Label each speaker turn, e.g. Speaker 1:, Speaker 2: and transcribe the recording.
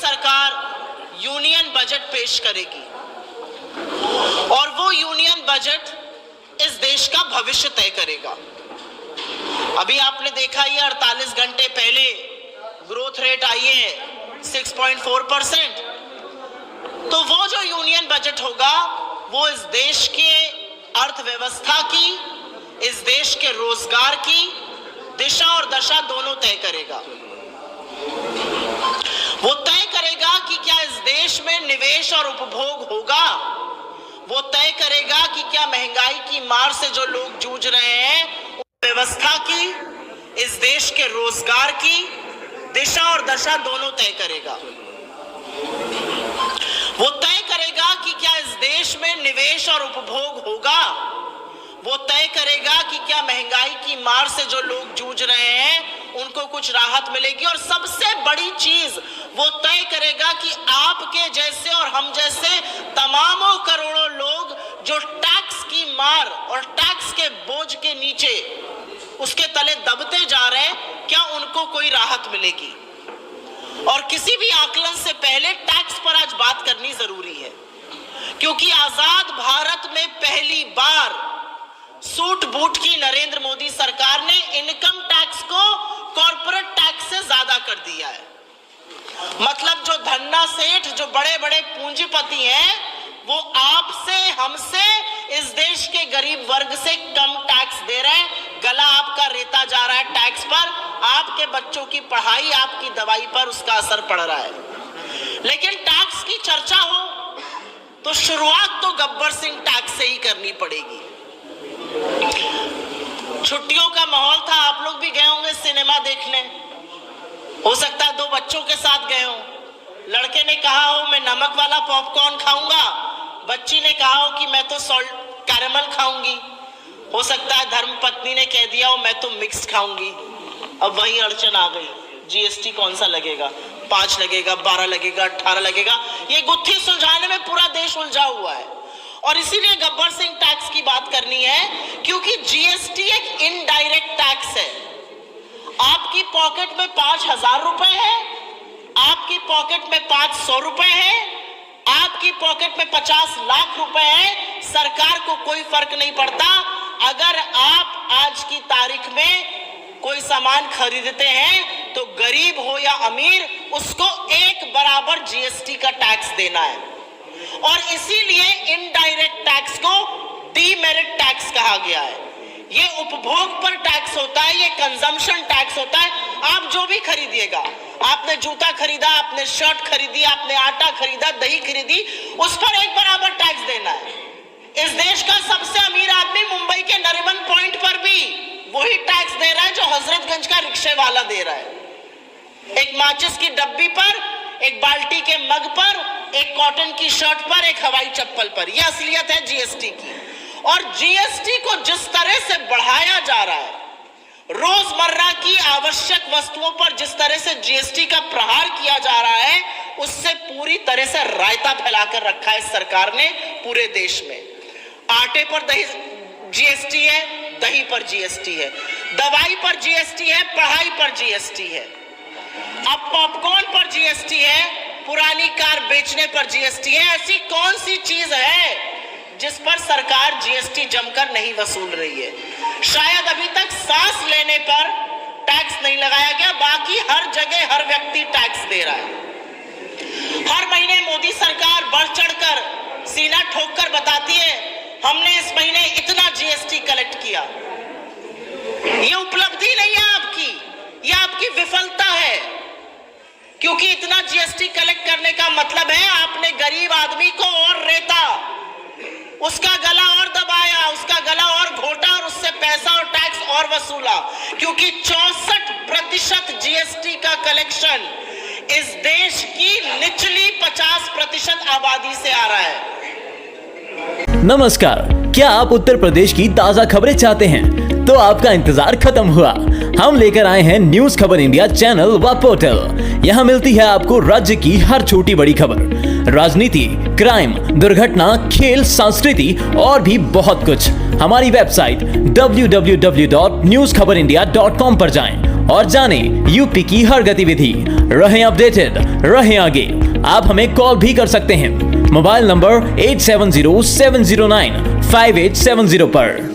Speaker 1: सरकार union budget पेश करेगी और वो यूनियन बजट इस देश का भविष्य तय करेगा। अभी आपने देखा ही 48 घंटे पहले ग्रोथ रेट आई है 6.4%। तो वो जो यूनियन बजट होगा वो इस देश के अर्थव्यवस्था की, इस देश के रोजगार की दिशा और दशा दोनों तय करेगा। वो तय करेगा कि क्या इस देश में निवेश और उपभोग होगा। वो तय करेगा कि क्या महंगाई की मार से जो लोग जूझ रहे हैं व्यवस्था की, इस देश के रोजगार की दिशा और दशा दोनों तय करेगा। वो तय करेगा कि क्या इस देश में निवेश और उपभोग होगा। वो तय करेगा कि क्या महंगाई की मार से जो लोग जूझ रहे हैं उनको कुछ राहत मिलेगी। और सबसे बड़ी चीज वो तय करेगा कि आपके जैसे और हम जैसे तमामों करोड़ों लोग जो टैक्स की मार और टैक्स के बोझ के नीचे उसके तले दबते जा रहे हैं, क्या उनको कोई राहत मिलेगी। और किसी भी आकलन से पहले टैक्स पर आज बात करनी जरूरी है, क्योंकि आजाद भारत में पहली बार सूट बूट की नरेंद्र मोदी सरकार ने इनकम टैक्स को कॉर्पोरेट टैक्स से ज्यादा कर दिया है। मतलब जो धन्ना सेठ, जो बड़े बड़े पूंजीपति हैं, वो आपसे हमसे इस देश के गरीब वर्ग से कम टैक्स दे रहे हैं। गला आपका रेता जा रहा है टैक्स पर, आपके बच्चों की पढ़ाई, आपकी दवाई पर उसका असर पड़ रहा है। लेकिन टैक्स की चर्चा हो तो शुरुआत तो गब्बर सिंह टैक्स से ही करनी पड़ेगी। छुट्टियों का माहौल था, आप लोग भी गए होंगे सिनेमा देखने, हो सकता है 2 बच्चों के साथ गए हो। लड़के ने कहा हो मैं नमक वाला पॉपकॉर्न खाऊंगा, बच्ची ने कहा हो कि मैं तो सॉल्ट कैरेमल खाऊंगी। हो सकता है धर्मपत्नी ने कह दिया हो मैं तो मिक्स खाऊंगी। अब वही अड़चन आ गई, जीएसटी कौन सा लगेगा, 5 लगेगा, 12 लगेगा, 18 लगेगा। ये गुत्थी सुलझाने में पूरा देश उलझा हुआ है। और इसीलिए गब्बर सिंह टैक्स की बात करनी है, क्योंकि जीएसटी एक इनडायरेक्ट टैक्स है। आपकी पॉकेट में 5,000 रुपए है, आपकी पॉकेट में 500 रुपए है, आपकी पॉकेट में 50 लाख रुपए है, सरकार को कोई फर्क नहीं पड़ता। अगर आप आज की तारीख में कोई सामान खरीदते हैं तो गरीब हो या अमीर, उसको एक बराबर जीएसटी का टैक्स देना है। और इसीलिए इनडायरेक्ट टैक्स को डीमेरिट टैक्स कहा गया है। ये उपभोग पर टैक्स होता है, ये कंजम्पशन टैक्स होता है। आप जो भी खरीदिएगा, आपने जूता खरीदा, आपने शर्ट खरीदी, आपने आटा खरीदा, दही खरीदी, उस पर एक बराबर टैक्स देना है। इस देश का सबसे अमीर आदमी मुंबई के नरिमन पॉइंट पर भी वही टैक्स दे रहा है जो हजरतगंज का रिक्शे वाला दे रहा है। एक माचिस की डब्बी पर, एक बाल्टी के मग पर, एक कॉटन की शर्ट पर, एक हवाई चप्पल पर। यह असलियत है जीएसटी की। और जीएसटी को जिस तरह से बढ़ाया जा रहा है, रोजमर्रा की आवश्यक वस्तुओं पर जिस तरह से जीएसटी का प्रहार किया जा रहा है, उससे पूरी तरह से रायता फैलाकर रखा है सरकार ने पूरे देश में। आटे पर जीएसटी है, दही पर जीएसटी है, दवाई पर जीएसटी है, पढ़ाई पर जीएसटी है, अब पॉपकॉर्न पर जीएसटी है, पुरानी कार बेचने पर जीएसटी है। ऐसी कौन सी चीज है जिस पर सरकार जीएसटी जमकर नहीं वसूल रही है? शायद अभी तक सांस लेने पर टैक्स नहीं लगाया गया, बाकी हर जगह हर व्यक्ति टैक्स दे रहा है। हर महीने मोदी सरकार बढ़ चढ़कर सीना ठोककर बताती है हमने इस महीने इतना जीएसटी कलेक्ट किया। ये उपलब्धि नहीं है आपकी, ये आपकी विफलता है। क्योंकि इतना जीएसटी कलेक्ट करने का मतलब है आपने गरीब आदमी को और रेता, उसका गला और दबाया, उसका गला और घोटा और उससे पैसा और टैक्स और वसूला। क्योंकि 64% जीएसटी का कलेक्शन इस देश की निचली 50% आबादी से आ रहा है।
Speaker 2: नमस्कार, क्या आप उत्तर प्रदेश की ताजा खबरें चाहते हैं? तो आपका इंतजार खत्म हुआ। हम लेकर आए हैं न्यूज खबर इंडिया चैनल व पोर्टल। यहाँ मिलती है आपको राज्य की हर छोटी बड़ी खबर, राजनीति, क्राइम, दुर्घटना, खेल, संस्कृति और भी बहुत कुछ। हमारी वेबसाइट www.newskhaberindia.com पर जाएं और जाने यूपी की हर गतिविधि। रहें अपडेटेड, रहें आगे। आप हमें कॉल भी कर सकते हैं मोबाइल नंबर 8707095870 पर।